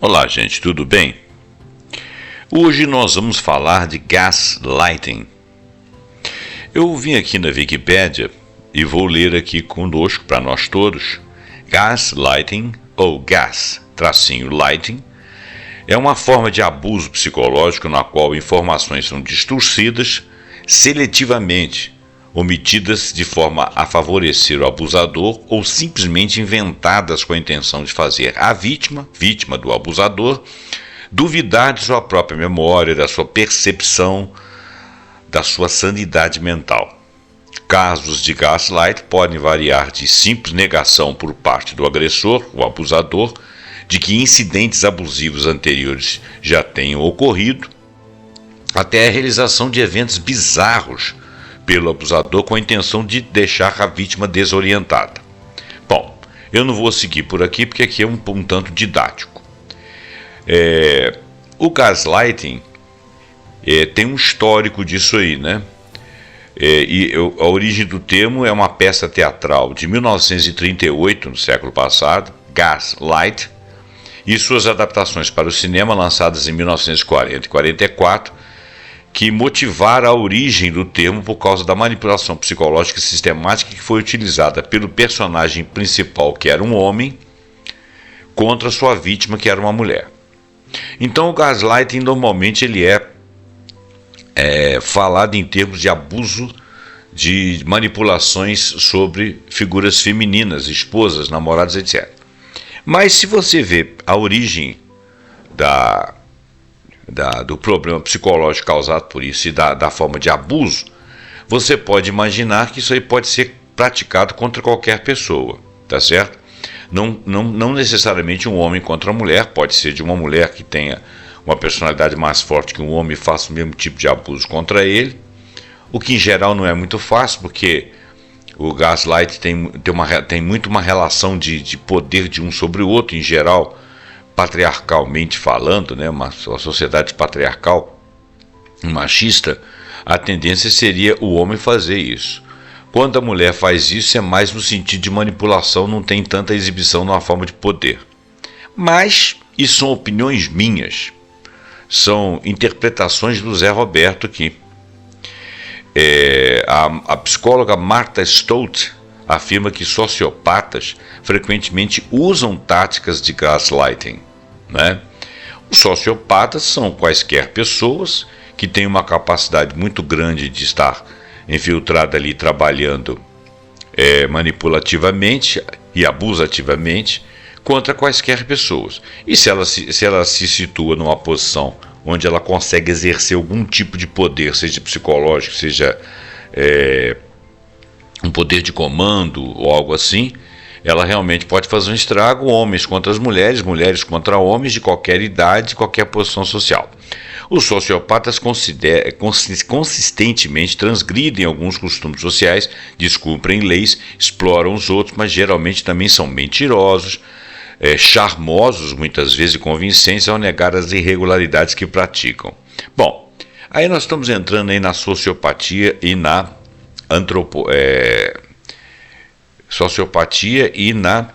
Olá, gente, tudo bem? Hoje nós vamos falar de gaslighting. Eu vim aqui na Wikipédia e vou ler aqui conosco para nós todos. Gaslighting, ou gas-lighting, é uma forma de abuso psicológico na qual informações são distorcidas seletivamente, omitidas de forma a favorecer o abusador ou simplesmente inventadas com a intenção de fazer a vítima do abusador, duvidar de sua própria memória, da sua percepção, da sua sanidade mental. Casos de gaslight podem variar de simples negação por parte do agressor, o abusador, de que incidentes abusivos anteriores já tenham ocorrido, até a realização de eventos bizarros pelo abusador com a intenção de deixar a vítima desorientada. Bom, eu não vou seguir por aqui porque aqui é um tanto didático. O gaslighting tem um histórico disso aí, né? A origem do termo é uma peça teatral de 1938, no século passado, Gaslight, e suas adaptações para o cinema lançadas em 1940 e 1944, que motivaram a origem do termo por causa da manipulação psicológica sistemática que foi utilizada pelo personagem principal, que era um homem, contra sua vítima, que era uma mulher. Então o gaslighting normalmente ele é falado em termos de abuso de manipulações sobre figuras femininas, esposas, namoradas, etc. Mas se você vê a origem do problema psicológico causado por isso e da forma de abuso, você pode imaginar que isso aí pode ser praticado contra qualquer pessoa, tá certo? Não necessariamente um homem contra a mulher, pode ser de uma mulher que tenha uma personalidade mais forte que um homem e faça o mesmo tipo de abuso contra ele, o que em geral não é muito fácil, porque o gaslight tem muito uma relação de poder de um sobre o outro, em geral, patriarcalmente falando, né, uma sociedade patriarcal, machista, a tendência seria o homem fazer isso. Quando a mulher faz isso, é mais no sentido de manipulação, não tem tanta exibição numa forma de poder. Mas isso são opiniões minhas, são interpretações do Zé Roberto aqui. A psicóloga Martha Stout afirma que sociopatas frequentemente usam táticas de gaslighting, né? Os sociopatas são quaisquer pessoas que têm uma capacidade muito grande de estar infiltrada ali trabalhando manipulativamente e abusativamente contra quaisquer pessoas. E se ela se situa numa posição onde ela consegue exercer algum tipo de poder, seja psicológico, seja um poder de comando ou algo assim, ela realmente pode fazer um estrago, homens contra as mulheres, mulheres contra homens de qualquer idade, qualquer posição social. Os sociopatas consistentemente transgridem alguns costumes sociais, descumprem leis, exploram os outros, mas geralmente também são mentirosos, charmosos, muitas vezes e convincentes ao negar as irregularidades que praticam. Bom, aí nós estamos entrando aí na sociopatia e na sociopatia e na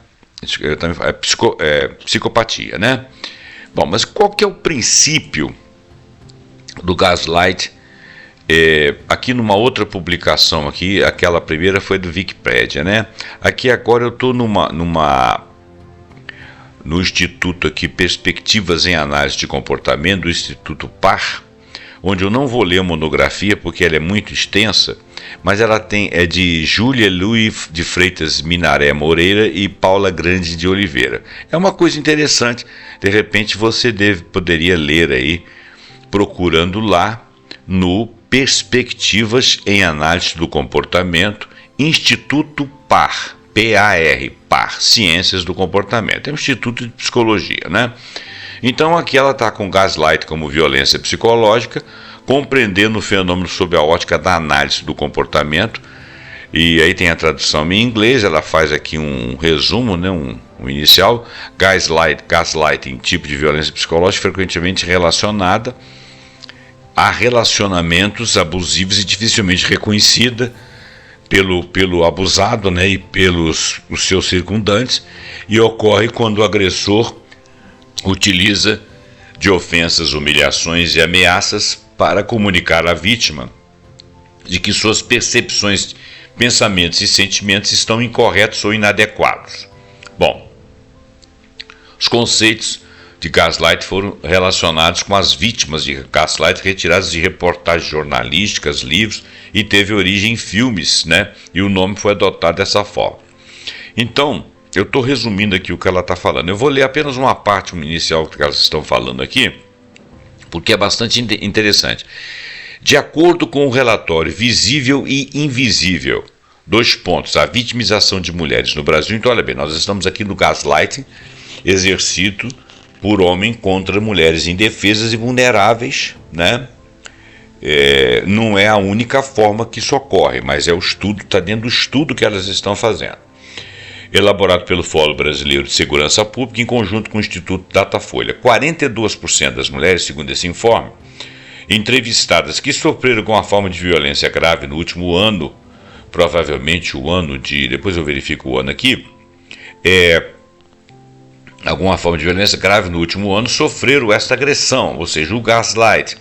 psicopatia, né? Bom, mas qual que é o princípio do gaslight? Aqui numa outra publicação aqui, aquela primeira foi do Wikipédia, né? Aqui agora eu estou no Instituto aqui Perspectivas em Análise de Comportamento, do Instituto PAR, onde eu não vou ler a monografia porque ela é muito extensa, mas ela é de Júlia Luiz de Freitas Minaré Moreira e Paula Grande de Oliveira. É uma coisa interessante, de repente você poderia ler aí, procurando lá no Perspectivas em Análise do Comportamento, Instituto PAR, P-A-R, PAR, Ciências do Comportamento. É um instituto de psicologia, né? Então aqui ela está com gaslight como violência psicológica, compreendendo o fenômeno sob a ótica da análise do comportamento, e aí tem a tradução em inglês, ela faz aqui um resumo, né, um inicial. Gaslighting, tipo de violência psicológica frequentemente relacionada a relacionamentos abusivos e dificilmente reconhecida pelo abusado, né, e pelos os seus circundantes, e ocorre quando o agressor utiliza de ofensas, humilhações e ameaças para comunicar à vítima de que suas percepções, pensamentos e sentimentos estão incorretos ou inadequados. Bom, os conceitos de gaslight foram relacionados com as vítimas de gaslight retiradas de reportagens jornalísticas, livros, e teve origem em filmes, né? E o nome foi adotado dessa forma. Então, eu estou resumindo aqui o que ela está falando. Eu vou ler apenas uma parte inicial que elas estão falando aqui, porque é bastante interessante. De acordo com o relatório Visível e Invisível, a vitimização de mulheres no Brasil. Então, olha bem, nós estamos aqui no gaslighting exercido por homem contra mulheres indefesas e vulneráveis, né? Não é a única forma que isso ocorre, mas é o estudo, está dentro do estudo que elas estão fazendo. Elaborado pelo Fórum Brasileiro de Segurança Pública em conjunto com o Instituto Datafolha. 42% das mulheres, segundo esse informe, entrevistadas que sofreram com uma forma de violência grave no último ano, provavelmente o ano de, depois eu verifico o ano aqui, alguma forma de violência grave no último ano, sofreram esta agressão, ou seja, o gaslight,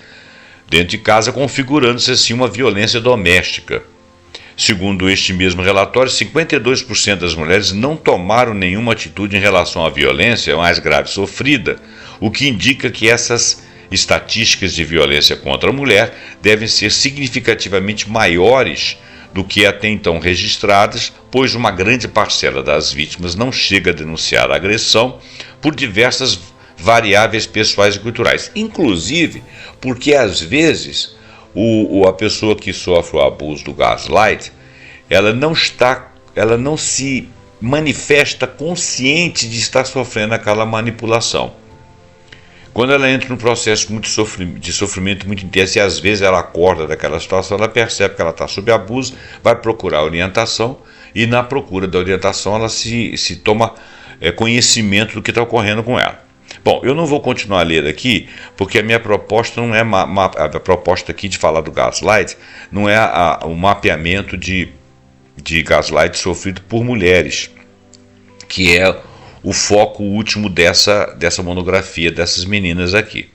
dentro de casa, configurando-se assim uma violência doméstica. Segundo este mesmo relatório, 52% das mulheres não tomaram nenhuma atitude em relação à violência mais grave sofrida, o que indica que essas estatísticas de violência contra a mulher devem ser significativamente maiores do que até então registradas, pois uma grande parcela das vítimas não chega a denunciar a agressão por diversas variáveis pessoais e culturais, inclusive porque às vezes a pessoa que sofre o abuso do gaslight, ela não se manifesta consciente de estar sofrendo aquela manipulação. Quando ela entra num processo de sofrimento muito intenso e às vezes ela acorda daquela situação, ela percebe que ela está sob abuso, vai procurar orientação e na procura da orientação ela se toma conhecimento do que está ocorrendo com ela. Bom, eu não vou continuar a ler aqui, porque a minha proposta não é a proposta aqui de falar do gaslight, não é o mapeamento de gaslight sofrido por mulheres, que é o foco último dessa monografia dessas meninas aqui.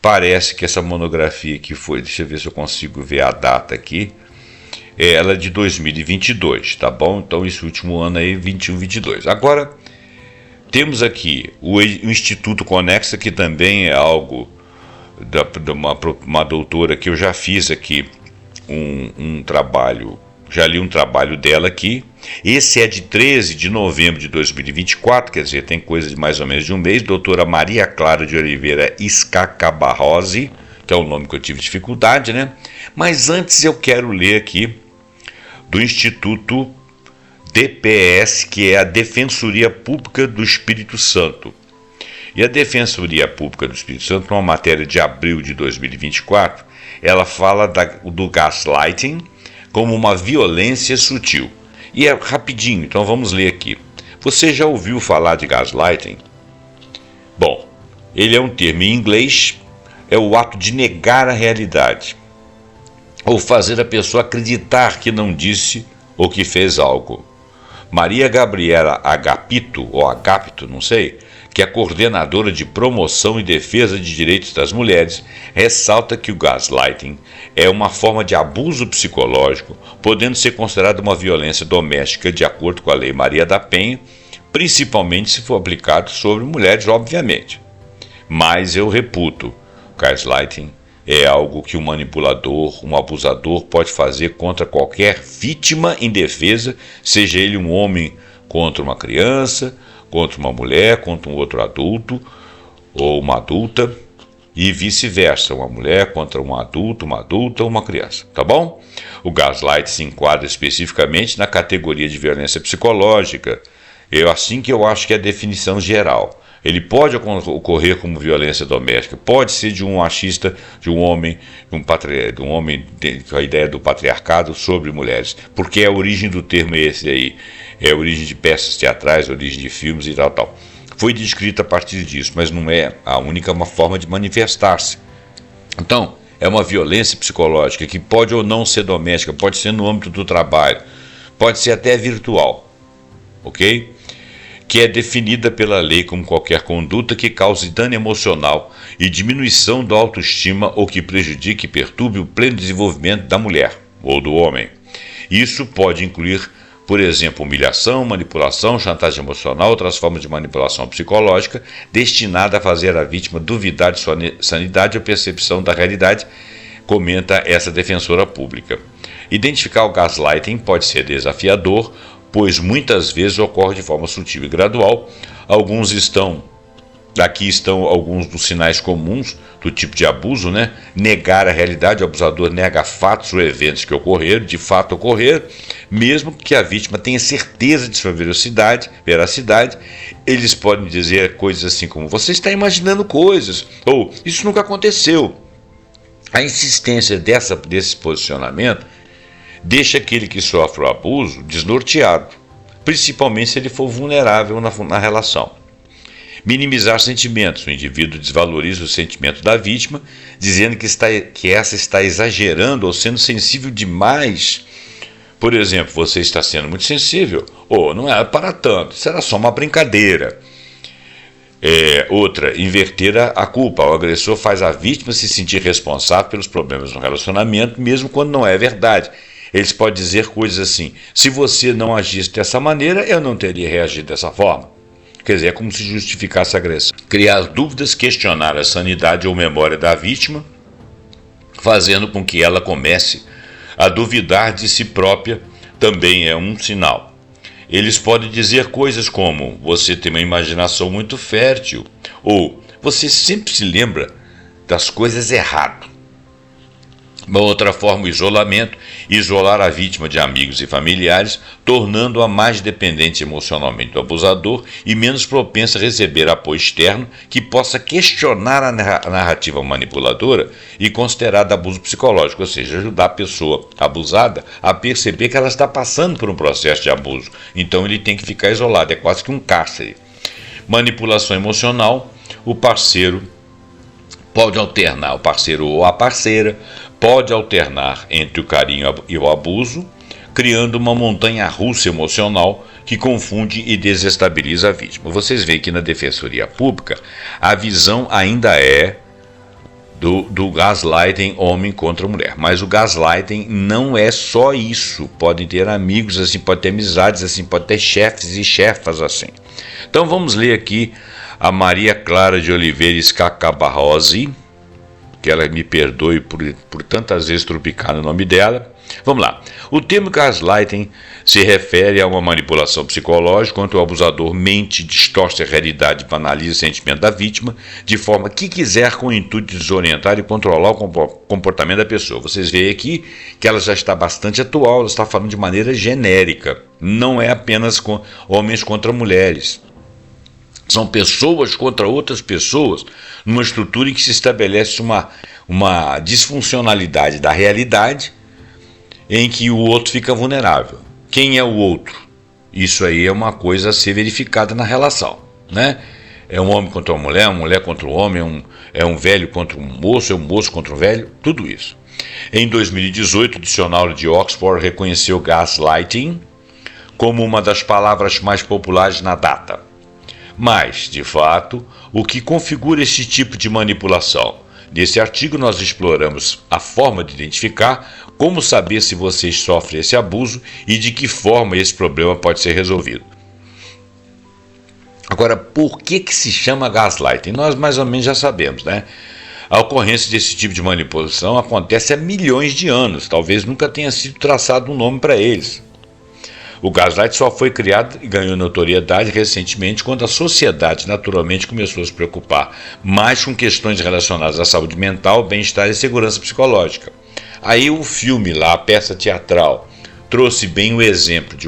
Parece que essa monografia que foi, deixa eu ver se eu consigo ver a data aqui, ela é de 2022, tá bom? Então esse último ano aí, 21, 22. Agora, temos aqui o Instituto Conexa, que também é algo de uma doutora que eu já fiz aqui um trabalho, já li um trabalho dela aqui. Esse é de 13 de novembro de 2024, quer dizer, tem coisa de mais ou menos de um mês. Doutora Maria Clara de Oliveira Scacabarrosi, que é o nome que eu tive dificuldade, né? Mas antes eu quero ler aqui do Instituto DPS, que é a Defensoria Pública do Espírito Santo. E a Defensoria Pública do Espírito Santo, numa matéria de abril de 2024, ela fala do gaslighting como uma violência sutil. E é rapidinho, então vamos ler aqui. Você já ouviu falar de gaslighting? Bom, ele é um termo em inglês, é o ato de negar a realidade, ou fazer a pessoa acreditar que não disse ou que fez algo. Maria Gabriela Agapito, ou Agapito, não sei, que é coordenadora de promoção e defesa de direitos das mulheres, ressalta que o gaslighting é uma forma de abuso psicológico, podendo ser considerado uma violência doméstica de acordo com a Lei Maria da Penha, principalmente se for aplicado sobre mulheres, obviamente. Mas eu reputo, gaslighting é algo que um manipulador, um abusador pode fazer contra qualquer vítima indefesa, seja ele um homem contra uma criança, contra uma mulher, contra um outro adulto ou uma adulta, e vice-versa, uma mulher contra um adulto, uma adulta ou uma criança, tá bom? O gaslight se enquadra especificamente na categoria de violência psicológica, assim que eu acho que é a definição geral. Ele pode ocorrer como violência doméstica, pode ser de um machista, de um homem com a ideia do patriarcado sobre mulheres, porque a origem do termo é esse aí, é a origem de peças teatrais, a origem de filmes e tal. Foi descrita a partir disso, mas não é a única forma de manifestar-se. Então, é uma violência psicológica que pode ou não ser doméstica, pode ser no âmbito do trabalho, pode ser até virtual, ok? que é definida pela lei como qualquer conduta que cause dano emocional e diminuição da autoestima ou que prejudique e perturbe o pleno desenvolvimento da mulher ou do homem. Isso pode incluir, por exemplo, humilhação, manipulação, chantagem emocional, outras formas de manipulação psicológica destinada a fazer a vítima duvidar de sua sanidade ou percepção da realidade, comenta essa defensora pública. Identificar o gaslighting pode ser desafiador, pois muitas vezes ocorre de forma sutil e gradual. Aqui estão alguns dos sinais comuns do tipo de abuso, né? Negar a realidade, o abusador nega fatos ou eventos que ocorreram, de fato ocorreram, mesmo que a vítima tenha certeza de sua veracidade. Eles podem dizer coisas assim como: você está imaginando coisas, ou isso nunca aconteceu. A insistência desse posicionamento deixa aquele que sofre o abuso desnorteado, principalmente se ele for vulnerável na relação. Minimizar sentimentos. O indivíduo desvaloriza o sentimento da vítima, dizendo que essa está exagerando ou sendo sensível demais. Por exemplo, você está sendo muito sensível, ou não é para tanto, isso era só uma brincadeira. Outra, inverter a culpa. O agressor faz a vítima se sentir responsável pelos problemas no relacionamento, mesmo quando não é verdade. Eles podem dizer coisas assim: se você não agisse dessa maneira, eu não teria reagido dessa forma. Quer dizer, é como se justificasse a agressão. Criar dúvidas, questionar a sanidade ou memória da vítima, fazendo com que ela comece a duvidar de si própria, também é um sinal. Eles podem dizer coisas como: você tem uma imaginação muito fértil, ou você sempre se lembra das coisas errado. Uma outra forma, o isolamento. Isolar a vítima de amigos e familiares, tornando-a mais dependente emocionalmente do abusador e menos propensa a receber apoio externo que possa questionar a narrativa manipuladora e considerada abuso psicológico, ou seja, ajudar a pessoa abusada a perceber que ela está passando por um processo de abuso. Então ele tem que ficar isolado, é quase que um cárcere. Manipulação emocional. O parceiro pode alternar, o parceiro ou a parceira pode alternar entre o carinho e o abuso, criando uma montanha-russa emocional que confunde e desestabiliza a vítima. Vocês veem que na Defensoria Pública a visão ainda é do gaslighting homem contra mulher, mas o gaslighting não é só isso. Podem ter amigos assim, pode ter amizades assim, pode ter chefes e chefas assim. Então vamos ler aqui a Maria Clara de Oliveira Scacabarrosi, que ela me perdoe por tantas vezes trupicar no nome dela. Vamos lá. O termo gaslighting se refere a uma manipulação psicológica onde o abusador mente, distorce a realidade e banaliza o sentimento da vítima de forma que quiser, com o intuito de desorientar e controlar o comportamento da pessoa. Vocês veem aqui que ela já está bastante atual, ela está falando de maneira genérica. Não é apenas com homens contra mulheres. São pessoas contra outras pessoas, numa estrutura em que se estabelece uma disfuncionalidade da realidade em que o outro fica vulnerável. Quem é o outro? Isso aí é uma coisa a ser verificada na relação, né? É um homem contra uma mulher contra um homem, é um velho contra um moço, é um moço contra um velho, tudo isso. Em 2018, o dicionário de Oxford reconheceu gaslighting como uma das palavras mais populares na data. Mas, de fato, o que configura esse tipo de manipulação? Nesse artigo nós exploramos a forma de identificar, como saber se você sofre esse abuso e de que forma esse problema pode ser resolvido. Agora, por que se chama gaslighting? Nós mais ou menos já sabemos, né? A ocorrência desse tipo de manipulação acontece há milhões de anos, talvez nunca tenha sido traçado um nome para eles. O gaslight só foi criado e ganhou notoriedade recentemente quando a sociedade naturalmente começou a se preocupar mais com questões relacionadas à saúde mental, bem-estar e segurança psicológica. Aí o filme lá, a peça teatral, trouxe bem o exemplo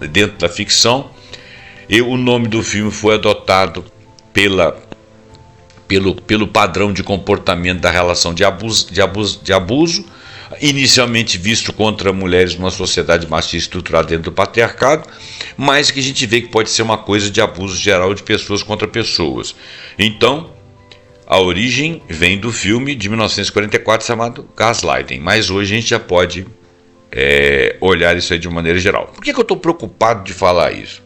dentro da ficção, e o nome do filme foi adotado pelo padrão de comportamento da relação de abuso, inicialmente visto contra mulheres numa sociedade machista estruturada dentro do patriarcado, mas que a gente vê que pode ser uma coisa de abuso geral de pessoas contra pessoas. Então, a origem vem do filme de 1944 chamado Gaslighting, mas hoje a gente já pode olhar isso aí de uma maneira geral. Por que eu estou preocupado de falar isso?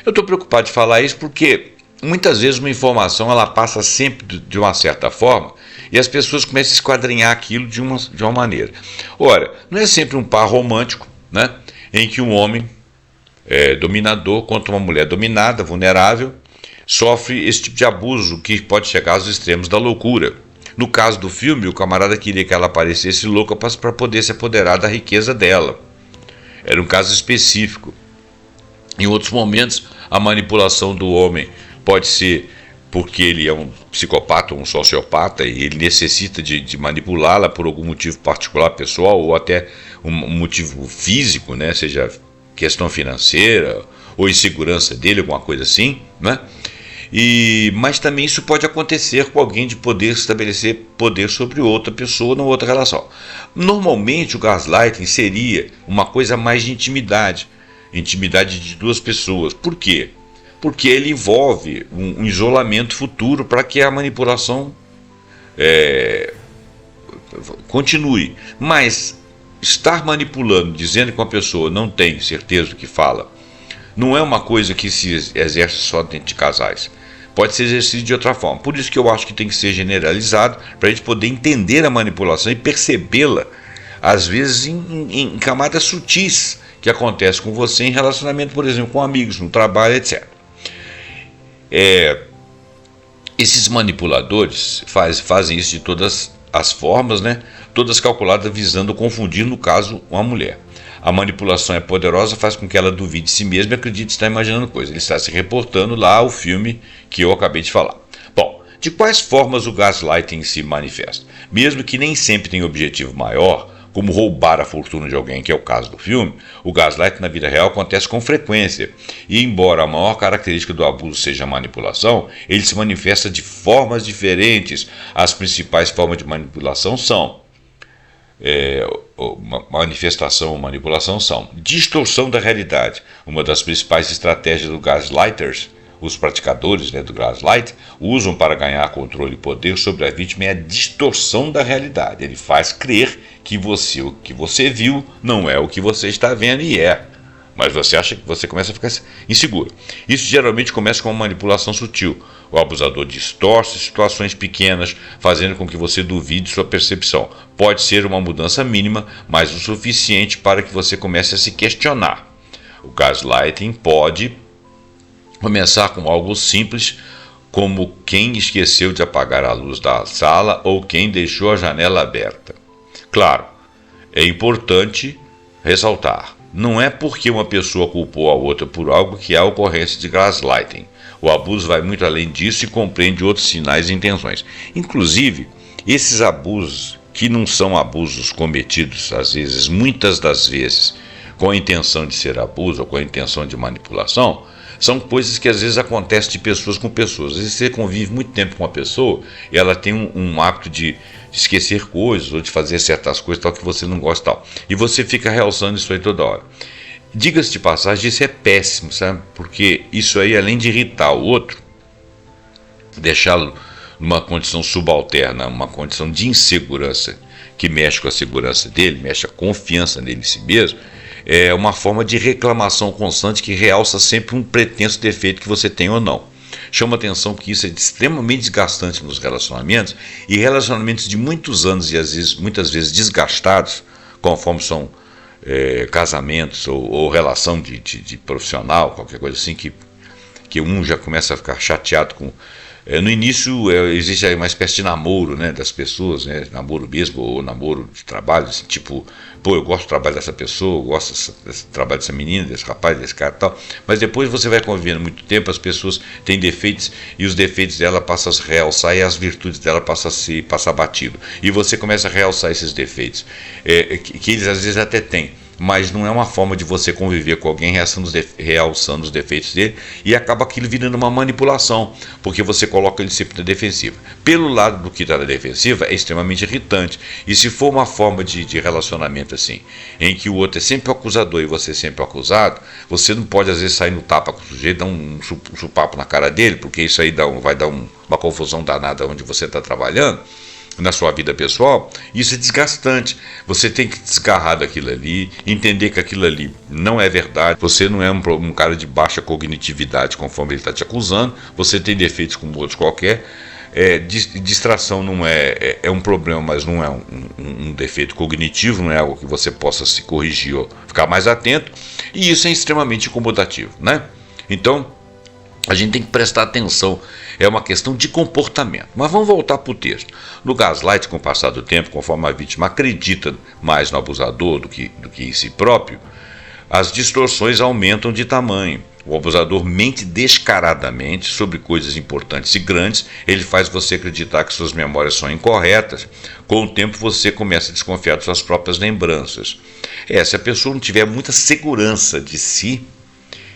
Eu estou preocupado de falar isso porque muitas vezes uma informação ela passa sempre de uma certa forma e as pessoas começam a esquadrinhar aquilo de uma maneira. Ora, não é sempre um par romântico, né, em que um homem dominador contra uma mulher dominada, vulnerável, sofre esse tipo de abuso que pode chegar aos extremos da loucura. No caso do filme, o camarada queria que ela parecesse louca para poder se apoderar da riqueza dela. Era um caso específico. Em outros momentos, a manipulação do homem pode ser porque ele é um psicopata ou um sociopata e ele necessita de manipulá-la por algum motivo particular, pessoal, ou até um motivo físico, né? Seja questão financeira ou insegurança dele, alguma coisa assim, né? Mas também isso pode acontecer com alguém de poder estabelecer poder sobre outra pessoa numa outra relação. Normalmente o gaslighting seria uma coisa mais de intimidade de duas pessoas. Por quê? Porque ele envolve um isolamento futuro para que a manipulação continue. Mas estar manipulando, dizendo que uma pessoa não tem certeza do que fala, não é uma coisa que se exerce só dentro de casais. Pode ser exercido de outra forma. Por isso que eu acho que tem que ser generalizado para a gente poder entender a manipulação e percebê-la, às vezes em camadas sutis que acontece com você em relacionamento, por exemplo, com amigos, no trabalho, etc. Esses manipuladores fazem isso de todas as formas, né? Todas calculadas visando confundir, no caso, uma mulher. A manipulação é poderosa, faz com que ela duvide de si mesma e acredite estar imaginando coisas. Ele está se reportando lá ao filme que eu acabei de falar. Bom, de quais formas o gaslighting se manifesta? Mesmo que nem sempre tenha objetivo maior, como roubar a fortuna de alguém, que é o caso do filme, o gaslighting na vida real acontece com frequência. E embora a maior característica do abuso seja a manipulação, ele se manifesta de formas diferentes. As principais formas de manipulação são manifestação ou manipulação são distorção da realidade. Uma das principais estratégias do gaslighters, os praticadores, né, do gaslight, usam para ganhar controle e poder sobre a vítima é a distorção da realidade. Ele faz crer que o que você viu não é o que você está vendo e é. Mas você acha que você começa a ficar inseguro. Isso geralmente começa com uma manipulação sutil. O abusador distorce situações pequenas, fazendo com que você duvide sua percepção. Pode ser uma mudança mínima, mas o suficiente para que você comece a se questionar. O gaslighting pode começar com algo simples, como quem esqueceu de apagar a luz da sala ou quem deixou a janela aberta. Claro, é importante ressaltar. Não é porque uma pessoa culpou a outra por algo que há ocorrência de gaslighting. O abuso vai muito além disso e compreende outros sinais e intenções. Inclusive, esses abusos, que não são abusos cometidos, às vezes, muitas das vezes, com a intenção de ser abuso ou com a intenção de manipulação, são coisas que às vezes acontecem de pessoas com pessoas. Às vezes você convive muito tempo com uma pessoa e ela tem um hábito de esquecer coisas ou de fazer certas coisas tal que você não gosta tal. E você fica realçando isso aí toda hora. Diga-se de passagem, isso é péssimo, sabe? Porque isso aí, além de irritar o outro, deixá-lo numa condição subalterna, uma condição de insegurança que mexe com a segurança dele, mexe a confiança nele em si mesmo, é uma forma de reclamação constante que realça sempre um pretenso defeito que você tem ou não. Chama atenção que isso é extremamente desgastante nos relacionamentos e relacionamentos de muitos anos e muitas vezes desgastados, conforme são casamentos ou relação de profissional, qualquer coisa assim, que um já começa a ficar chateado com... no início existe aí uma espécie de namoro, né, das pessoas, né, namoro mesmo ou namoro de trabalho, assim, tipo, pô, eu gosto do trabalho dessa pessoa, eu gosto desse trabalho dessa menina, desse rapaz, desse cara e tal, mas depois você vai convivendo muito tempo, as pessoas têm defeitos e os defeitos dela passam a se realçar e as virtudes dela passam a passar batido, e você começa a realçar esses defeitos, que eles às vezes até têm, mas não é uma forma de você conviver com alguém realçando os defeitos dele e acaba aquilo virando uma manipulação, porque você coloca ele sempre na defensiva. Pelo lado do que está na defensiva é extremamente irritante, e se for uma forma de relacionamento assim, em que o outro é sempre o acusador e você é sempre o acusado, você não pode às vezes sair no tapa com o sujeito, dar um chupapo na cara dele, porque isso aí vai dar uma confusão danada onde você está trabalhando. na sua vida pessoal, isso é desgastante. Você tem que desgarrar daquilo ali, entender que aquilo ali não é verdade. Você não é um cara de baixa cognitividade, conforme ele está te acusando. Você tem defeitos como outros qualquer. Distração não é um problema, mas não é um defeito cognitivo, não é algo que você possa se corrigir ou ficar mais atento. E isso é extremamente incomodativo, né? Então, a gente tem que prestar atenção, é uma questão de comportamento. Mas vamos voltar para o texto. No gaslight, com o passar do tempo, conforme a vítima acredita mais no abusador do que em si próprio, as distorções aumentam de tamanho. O abusador mente descaradamente sobre coisas importantes e grandes, ele faz você acreditar que suas memórias são incorretas. Com o tempo você começa a desconfiar de suas próprias lembranças. Se a pessoa não tiver muita segurança de si,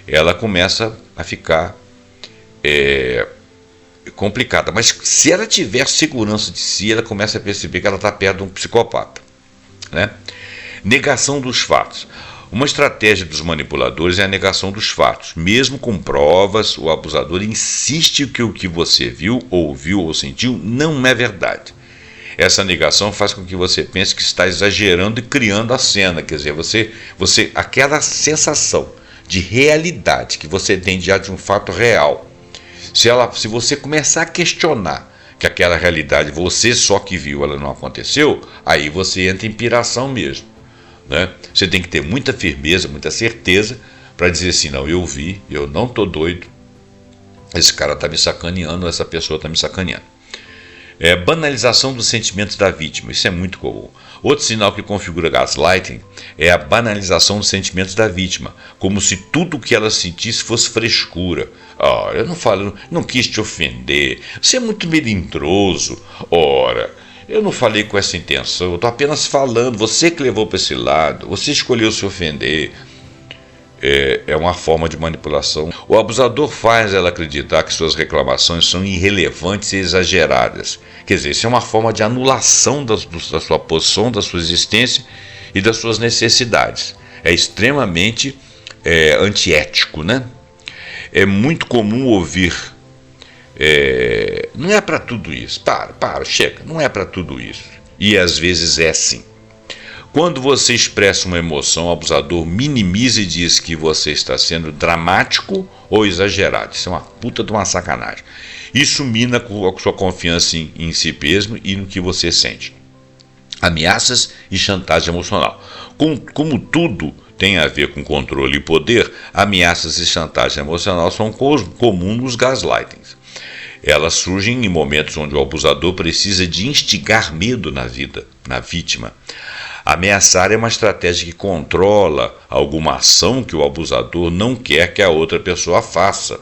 ela começa a ficar complicada. Mas se ela tiver segurança de si, ela começa a perceber que ela está perto de um psicopata, né? Negação dos fatos. Uma estratégia dos manipuladores é a negação dos fatos. Mesmo com provas, o abusador insiste que o que você viu, ouviu ou sentiu não é verdade. Essa negação faz com que você pense que está exagerando e criando a cena. Quer dizer, aquela sensação de realidade que você tem diante de um fato real. Se você começar a questionar que aquela realidade você só que viu, ela não aconteceu, aí você entra em piração mesmo, né? Você tem que ter muita firmeza, muita certeza para dizer assim, não, eu vi, eu não estou doido, esse cara está me sacaneando, essa pessoa está me sacaneando. Banalização dos sentimentos da vítima, isso é muito comum. Outro sinal que configura gaslighting é a banalização dos sentimentos da vítima, como se tudo o que ela sentisse fosse frescura. Eu não quis te ofender, você é muito melindroso. Ora, eu não falei com essa intenção, eu estou apenas falando, você que levou para esse lado, você escolheu se ofender. É uma forma de manipulação. O abusador faz ela acreditar que suas reclamações são irrelevantes e exageradas. Quer dizer, isso é uma forma de anulação da sua posição, da sua existência e das suas necessidades. É extremamente antiético, né? É muito comum ouvir, não é para tudo isso, chega, não é para tudo isso. E às vezes é sim. Quando você expressa uma emoção, o abusador minimiza e diz que você está sendo dramático ou exagerado. Isso é uma puta de uma sacanagem. Isso mina a sua confiança em si mesmo e no que você sente. Ameaças e chantagem emocional. Como tudo tem a ver com controle e poder, ameaças e chantagem emocional são comuns nos gaslightings. Elas surgem em momentos onde o abusador precisa de instigar medo na vítima. Ameaçar é uma estratégia que controla alguma ação que o abusador não quer que a outra pessoa faça.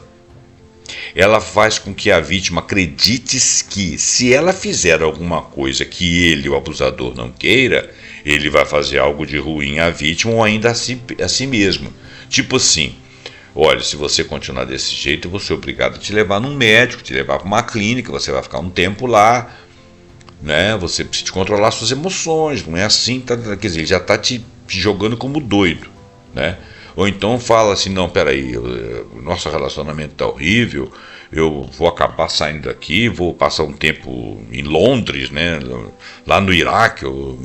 Ela faz com que a vítima acredite que, se ela fizer alguma coisa que ele, o abusador, não queira, ele vai fazer algo de ruim à vítima ou ainda a si mesmo. Tipo assim, olha, se você continuar desse jeito, eu vou ser obrigado a te levar num médico, te levar para uma clínica, você vai ficar um tempo lá, né? Você precisa controlar suas emoções, não é assim, quer dizer, ele já está te jogando como doido, né? Ou então fala assim, não, peraí, nosso relacionamento está horrível, eu vou acabar saindo daqui, vou passar um tempo em Londres, né? Lá no Iraque, ou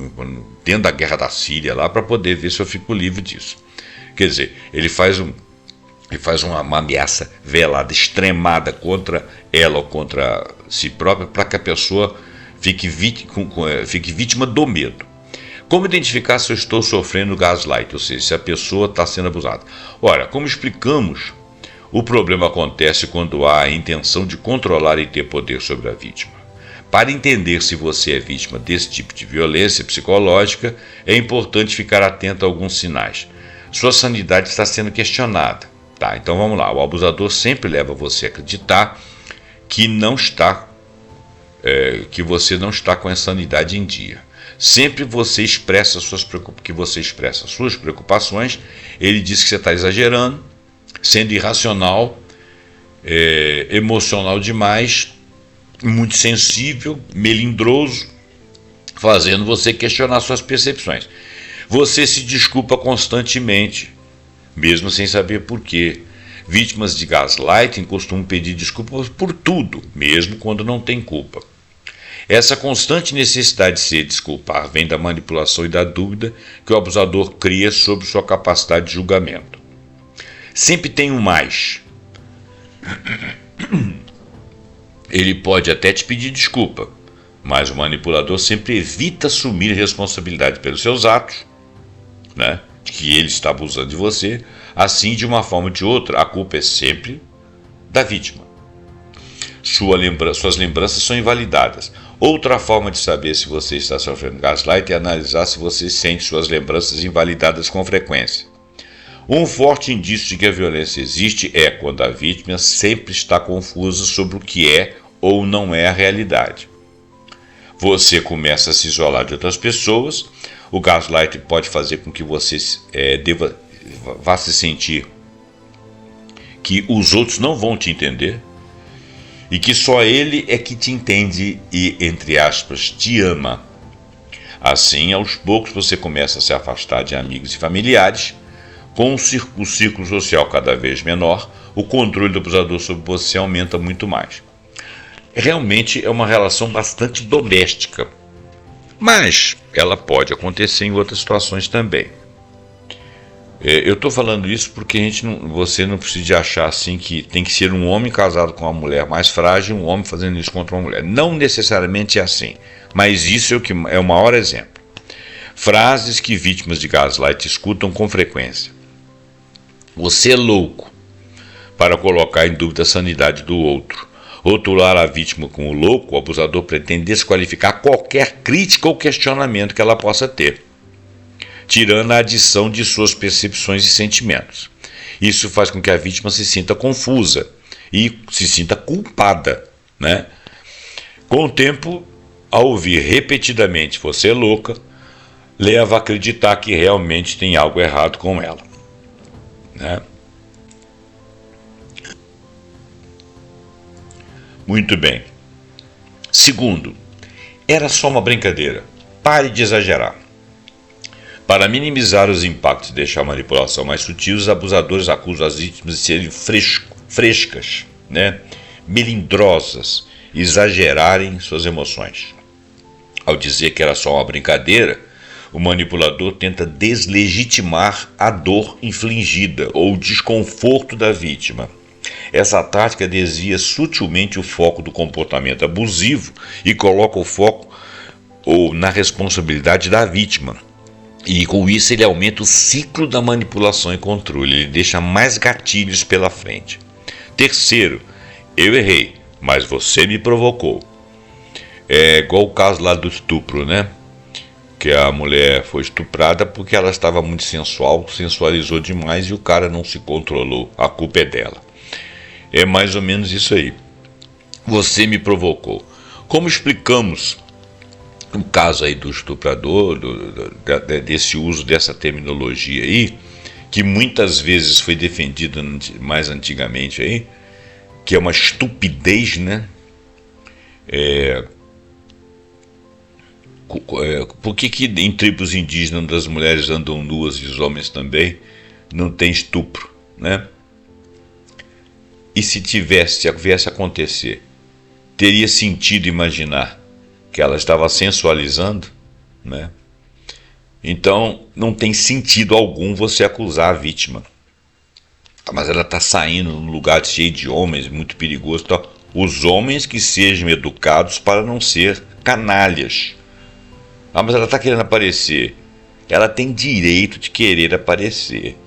dentro da guerra da Síria, lá, para poder ver se eu fico livre disso. Quer dizer, ele faz uma ameaça velada, extremada contra ela ou contra si própria, para que a pessoa fique vítima do medo. Como identificar se eu estou sofrendo gaslight, ou seja, se a pessoa está sendo abusada? Ora, como explicamos, o problema acontece quando há a intenção de controlar e ter poder sobre a vítima. Para entender se você é vítima desse tipo de violência psicológica, é importante ficar atento a alguns sinais. Sua sanidade está sendo questionada. Tá, então vamos lá. O abusador sempre leva você a acreditar que você não está com a sanidade em dia. Sempre você expressa suas preocupações, ele diz que você está exagerando, sendo irracional, emocional demais, muito sensível, melindroso, fazendo você questionar suas percepções. Você se desculpa constantemente, mesmo sem saber por quê. Vítimas de gaslighting costumam pedir desculpas por tudo, mesmo quando não tem culpa. Essa constante necessidade de se desculpar vem da manipulação e da dúvida que o abusador cria sobre sua capacidade de julgamento. Sempre tem um mais. Ele pode até te pedir desculpa, mas o manipulador sempre evita assumir responsabilidade pelos seus atos, né? Que ele está abusando de você. Assim, de uma forma ou de outra, a culpa é sempre da vítima. Suas lembranças são invalidadas. Outra forma de saber se você está sofrendo gaslight é analisar se você sente suas lembranças invalidadas com frequência. Um forte indício de que a violência existe é quando a vítima sempre está confusa sobre o que é ou não é a realidade. Você começa a se isolar de outras pessoas. O gaslight pode fazer com que você vá se sentir que os outros não vão te entender e que só ele é que te entende e, entre aspas, te ama. Assim, aos poucos, você começa a se afastar de amigos e familiares. Com o círculo social cada vez menor, o controle do abusador sobre você aumenta muito mais. Realmente é uma relação bastante doméstica, mas ela pode acontecer em outras situações também. Eu estou falando isso porque você não precisa achar assim que tem que ser um homem casado com uma mulher mais frágil, um homem fazendo isso contra uma mulher. Não necessariamente é assim, mas isso é o maior exemplo. Frases que vítimas de gaslight escutam com frequência. Você é louco, para colocar em dúvida a sanidade do outro. Rotular a vítima com o louco, o abusador pretende desqualificar qualquer crítica ou questionamento que ela possa ter, tirando a adição de suas percepções e sentimentos. Isso faz com que a vítima se sinta confusa e se sinta culpada, né? Com o tempo, ao ouvir repetidamente "você é louca", leva a acreditar que realmente tem algo errado com ela, né? Muito bem. Segundo, era só uma brincadeira. Pare de exagerar. Para minimizar os impactos e deixar a manipulação mais sutil, os abusadores acusam as vítimas de serem frescas, né? Melindrosas, exagerarem suas emoções. Ao dizer que era só uma brincadeira, o manipulador tenta deslegitimar a dor infligida ou o desconforto da vítima. Essa tática desvia sutilmente o foco do comportamento abusivo e coloca o foco na responsabilidade da vítima. E com isso ele aumenta o ciclo da manipulação e controle, ele deixa mais gatilhos pela frente. Terceiro, eu errei, mas você me provocou. É igual o caso lá do estupro, né? Que a mulher foi estuprada porque ela estava muito sensual, sensualizou demais e o cara não se controlou, a culpa é dela. É mais ou menos isso aí. Você me provocou. Como explicamos no caso aí do estuprador, desse uso dessa terminologia aí, que muitas vezes foi defendida mais antigamente aí, que é uma estupidez, né? Por que em tribos indígenas as mulheres andam nuas e os homens também? Não tem estupro, né? E se viesse a acontecer, teria sentido imaginar que ela estava sensualizando, né? Então, não tem sentido algum você acusar a vítima. Mas ela está saindo num lugar cheio de homens, muito perigoso. Então, os homens que sejam educados para não ser canalhas. Mas ela está querendo aparecer. Ela tem direito de querer aparecer.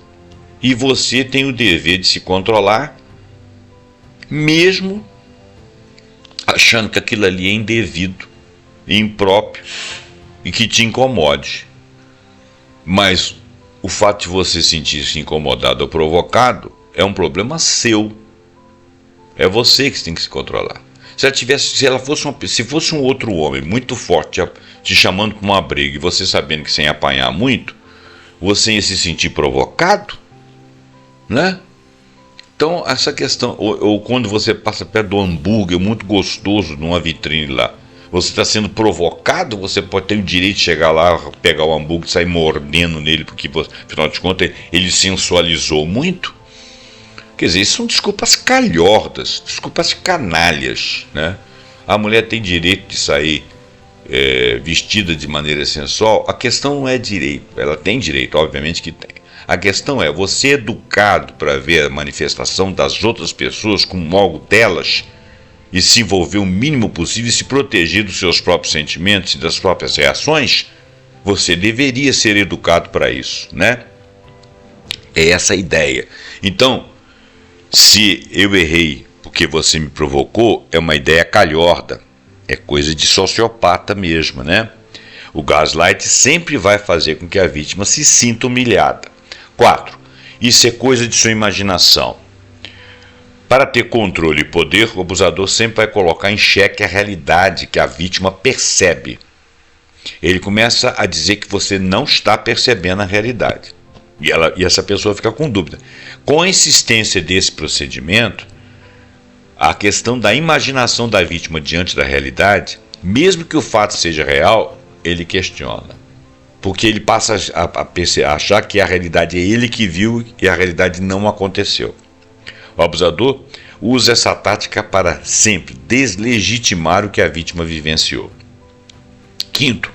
E você tem o dever de se controlar, mesmo achando que aquilo ali é indevido, impróprio e que te incomode. Mas o fato de você sentir-se incomodado ou provocado é um problema seu. É você que tem que se controlar. Se fosse um outro homem muito forte te chamando para uma briga e você sabendo que sem apanhar muito, você ia se sentir provocado, né? Então, essa questão, ou quando você passa perto do hambúrguer muito gostoso numa vitrine lá, você está sendo provocado, você pode ter o direito de chegar lá, pegar o hambúrguer e sair mordendo nele, porque, afinal de contas, ele sensualizou muito. Quer dizer, isso são desculpas calhordas, desculpas canalhas, né? a mulher tem direito de sair vestida de maneira sensual. A questão não é direito, ela tem direito, obviamente que tem. A questão é, você é educado para ver a manifestação das outras pessoas como algo delas e se envolver o mínimo possível e se proteger dos seus próprios sentimentos e das próprias reações? Você deveria ser educado para isso, né? É essa a ideia. Então, se eu errei porque você me provocou, é uma ideia calhorda. É coisa de sociopata mesmo, né? O gaslight sempre vai fazer com que a vítima se sinta humilhada. 4. Isso é coisa de sua imaginação. Para ter controle e poder, o abusador sempre vai colocar em xeque a realidade que a vítima percebe. Ele começa a dizer que você não está percebendo a realidade. E essa pessoa fica com dúvida. Com a insistência desse procedimento, a questão da imaginação da vítima diante da realidade, mesmo que o fato seja real, ele questiona. Porque ele passa a achar que a realidade é ele que viu e a realidade não aconteceu. O abusador usa essa tática para sempre deslegitimar o que a vítima vivenciou. 5.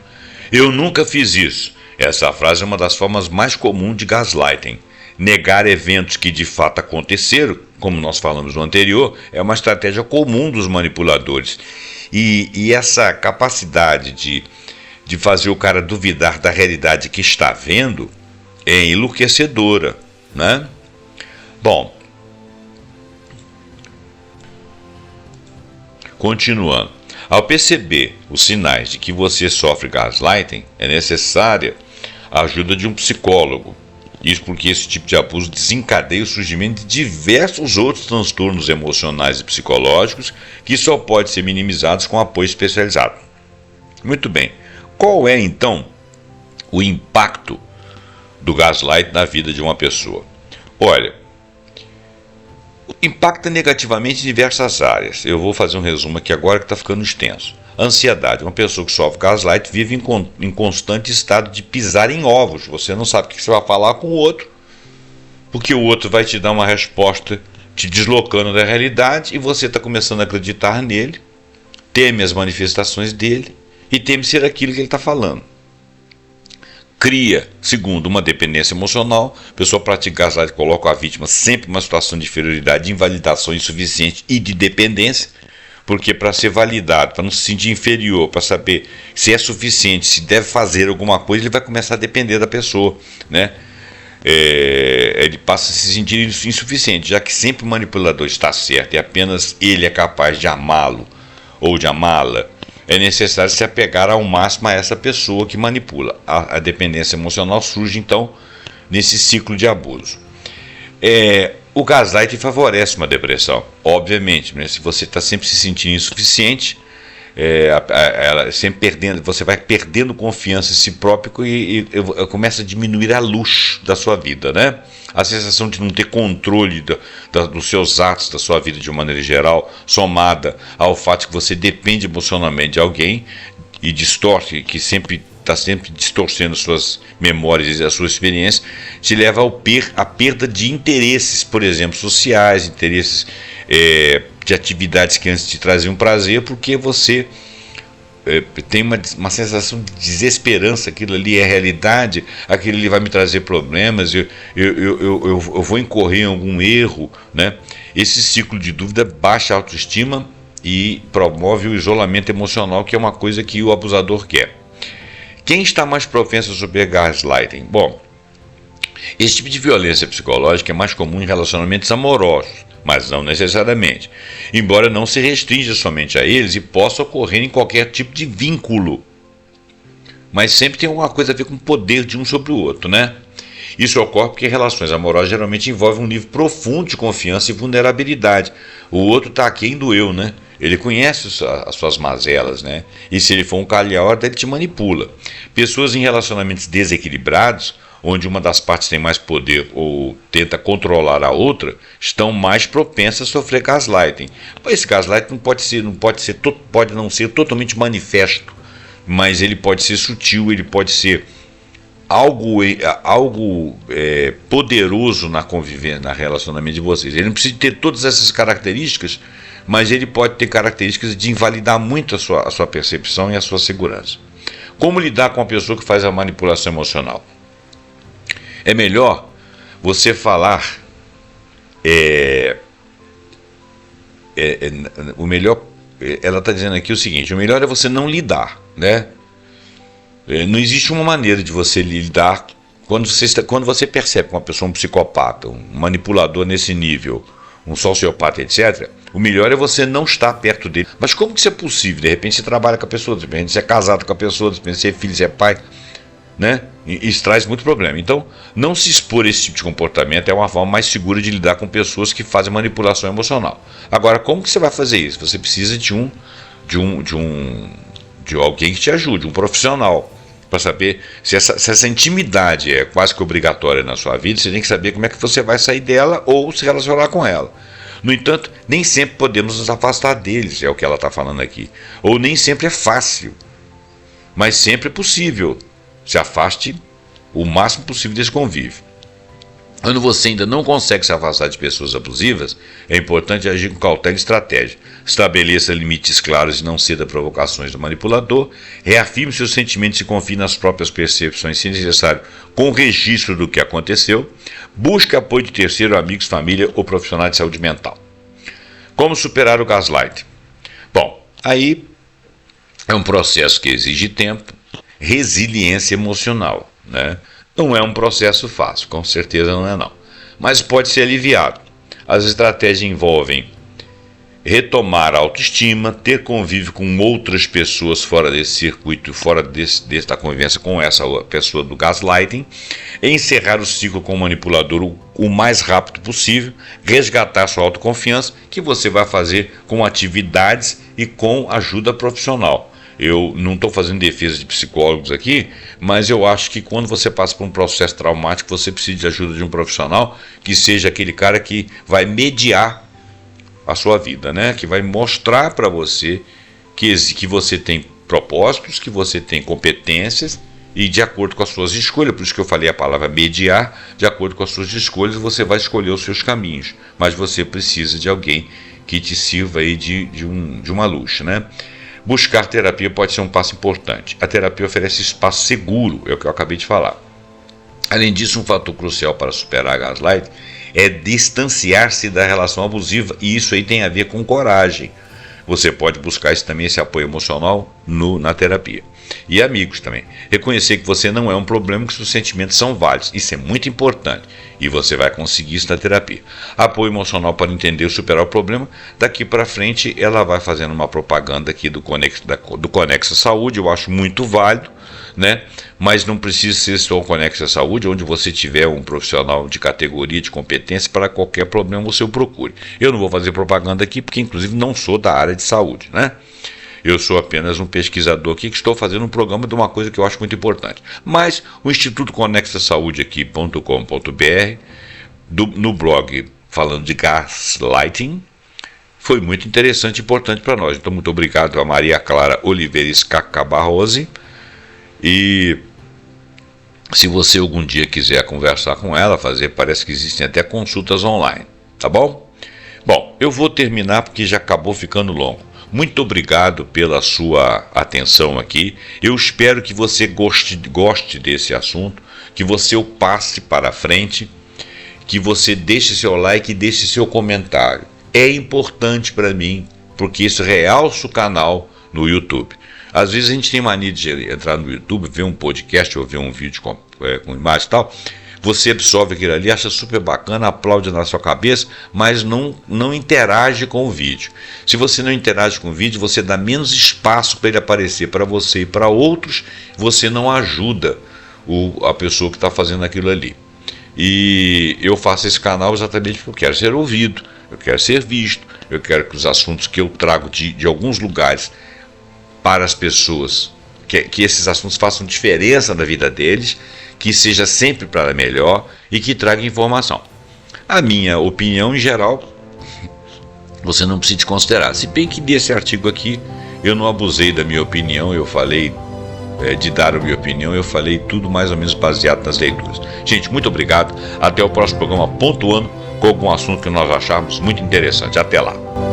Eu nunca fiz isso. Essa frase é uma das formas mais comuns de gaslighting. Negar eventos que de fato aconteceram, como nós falamos no anterior, é uma estratégia comum dos manipuladores. E essa capacidade de fazer o cara duvidar da realidade que está vendo é enlouquecedora, né? Bom, continuando. Ao perceber os sinais de que você sofre gaslighting, é necessária a ajuda de um psicólogo. Isso porque esse tipo de abuso desencadeia o surgimento de diversos outros transtornos emocionais e psicológicos que só podem ser minimizados com apoio especializado. Muito bem. Qual é, então, o impacto do gaslight na vida de uma pessoa? Olha, impacta negativamente em diversas áreas. Eu vou fazer um resumo aqui agora que está ficando extenso. Ansiedade. Uma pessoa que sofre gaslight vive em constante estado de pisar em ovos. Você não sabe o que você vai falar com o outro, porque o outro vai te dar uma resposta te deslocando da realidade e você está começando a acreditar nele, teme as manifestações dele e teme ser aquilo que ele está falando. Cria, segundo, uma dependência emocional. A pessoa pratica gaslight coloca a vítima sempre em uma situação de inferioridade, de invalidação insuficiente e de dependência, porque para ser validado, para não se sentir inferior, para saber se é suficiente, se deve fazer alguma coisa, ele vai começar a depender da pessoa, né? Ele passa a se sentir insuficiente, já que sempre o manipulador está certo e apenas ele é capaz de amá-lo ou de amá-la. É necessário se apegar ao máximo a essa pessoa que manipula. A dependência emocional surge, então, nesse ciclo de abuso. O gaslight favorece uma depressão, obviamente, né? Se você está sempre se sentindo insuficiente, sempre você vai perdendo confiança em si próprio e começa a diminuir a luz da sua vida, né? A sensação de não ter controle dos seus atos, da sua vida de uma maneira geral, somada ao fato que você depende emocionalmente de alguém e distorce, que está sempre distorcendo suas memórias e a sua experiência, te leva à perda de interesses, por exemplo, sociais, interesses de atividades que antes te traziam prazer, porque você tem uma sensação de desesperança. Aquilo ali é realidade, aquilo ali vai me trazer problemas, eu vou incorrer em algum erro, né? Esse ciclo de dúvida baixa a autoestima e promove o isolamento emocional, que é uma coisa que o abusador quer. Quem está mais propenso a sofrer gaslighting? Bom, esse tipo de violência psicológica é mais comum em relacionamentos amorosos, mas não necessariamente, embora não se restrinja somente a eles e possa ocorrer em qualquer tipo de vínculo. Mas sempre tem alguma coisa a ver com o poder de um sobre o outro, né? Isso ocorre porque relações amorosas geralmente envolvem um nível profundo de confiança e vulnerabilidade. O outro está aquém do eu, né? Ele conhece as suas mazelas, né? E se ele for um calhorda, ele te manipula. Pessoas em relacionamentos desequilibrados, onde uma das partes tem mais poder ou tenta controlar a outra, estão mais propensas a sofrer gaslighting. Esse gaslighting pode não ser totalmente manifesto, mas ele pode ser sutil, ele pode ser algo poderoso na convivência, na relacionamento de vocês. Ele não precisa ter todas essas características, mas ele pode ter características de invalidar muito a sua percepção e a sua segurança. Como lidar com a pessoa que faz a manipulação emocional? É melhor você falar, o melhor, ela está dizendo aqui o seguinte: o melhor é você não lidar, né? Não existe uma maneira de você lidar quando você percebe que uma pessoa é um psicopata, um manipulador nesse nível, um sociopata, etc. O melhor é você não estar perto dele. Mas como que isso é possível? De repente você trabalha com a pessoa, de repente você é casado com a pessoa, de repente você é filho, você é pai, né? Isso traz muito problema. Então, não se expor a esse tipo de comportamento é uma forma mais segura de lidar com pessoas que fazem manipulação emocional. Agora, como que você vai fazer isso? Você precisa de alguém que te ajude, um profissional, para saber se essa intimidade é quase que obrigatória na sua vida. Você tem que saber como é que você vai sair dela ou se relacionar com ela. No entanto, nem sempre podemos nos afastar deles, é o que ela está falando aqui. Ou nem sempre é fácil, mas sempre é possível. Se afaste o máximo possível desse convívio. Quando você ainda não consegue se afastar de pessoas abusivas, é importante agir com cautela e estratégia. Estabeleça limites claros e não ceda a provocações do manipulador. Reafirme seus sentimentos e confie nas próprias percepções, se necessário, com registro do que aconteceu. Busque apoio de terceiro, amigos, família ou profissionais de saúde mental. Como superar o gaslighting? Bom, aí é um processo que exige tempo, resiliência emocional, né? Não é um processo fácil, com certeza não é não, mas pode ser aliviado. As estratégias envolvem retomar a autoestima, ter convívio com outras pessoas fora desse circuito, fora da convivência com essa pessoa do gaslighting, encerrar o ciclo com o manipulador o mais rápido possível, resgatar sua autoconfiança, que você vai fazer com atividades e com ajuda profissional. Eu não estou fazendo defesa de psicólogos aqui, mas eu acho que quando você passa por um processo traumático, você precisa de ajuda de um profissional que seja aquele cara que vai mediar a sua vida, né? Que vai mostrar para você que você tem propósitos, que você tem competências e de acordo com as suas escolhas, por isso que eu falei a palavra mediar, de acordo com as suas escolhas você vai escolher os seus caminhos, mas você precisa de alguém que te sirva aí de uma luz, né? Buscar terapia pode ser um passo importante. A terapia oferece espaço seguro, é o que eu acabei de falar. Além disso, um fator crucial para superar a gaslight é distanciar-se da relação abusiva, e isso aí tem a ver com coragem. Você pode buscar esse apoio emocional na terapia. E amigos também. Reconhecer que você não é um problema, que seus sentimentos são válidos. Isso é muito importante. E você vai conseguir isso na terapia. Apoio emocional para entender e superar o problema. Daqui para frente, ela vai fazendo uma propaganda aqui do Conexa Saúde. Eu acho muito válido, né? Mas não precisa ser só o Conexa Saúde, onde você tiver um profissional de categoria, de competência, para qualquer problema você o procure. Eu não vou fazer propaganda aqui, porque inclusive não sou da área de saúde, né? Eu sou apenas um pesquisador aqui que estou fazendo um programa de uma coisa que eu acho muito importante. Mas o Instituto Conexa Saúde aqui.com.br, no blog falando de gaslighting, foi muito interessante e importante para nós. Então, muito obrigado a Maria Clara Oliveira Scacabarrose. E se você algum dia quiser conversar com ela, parece que existem até consultas online, tá bom? Bom, eu vou terminar porque já acabou ficando longo. Muito obrigado pela sua atenção aqui. Eu espero que você goste desse assunto, que você o passe para frente, que você deixe seu like e deixe seu comentário. É importante para mim, porque isso realça o canal no YouTube. Às vezes a gente tem mania de entrar no YouTube, ver um podcast ou ver um vídeo com imagem e tal. Você absorve aquilo ali, acha super bacana, aplaude na sua cabeça, mas não interage com o vídeo. Se você não interage com o vídeo, você dá menos espaço para ele aparecer para você e para outros, você não ajuda a pessoa que está fazendo aquilo ali. E eu faço esse canal exatamente porque eu quero ser ouvido, eu quero ser visto, eu quero que os assuntos que eu trago de alguns lugares para as pessoas, que esses assuntos façam diferença na vida deles, que seja sempre para melhor e que traga informação. A minha opinião em geral, você não precisa considerar. Se bem que desse artigo aqui, eu não abusei da minha opinião, eu falei de dar a minha opinião, eu falei tudo mais ou menos baseado nas leituras. Gente, muito obrigado. Até o próximo programa pontuando com algum assunto que nós acharmos muito interessante. Até lá.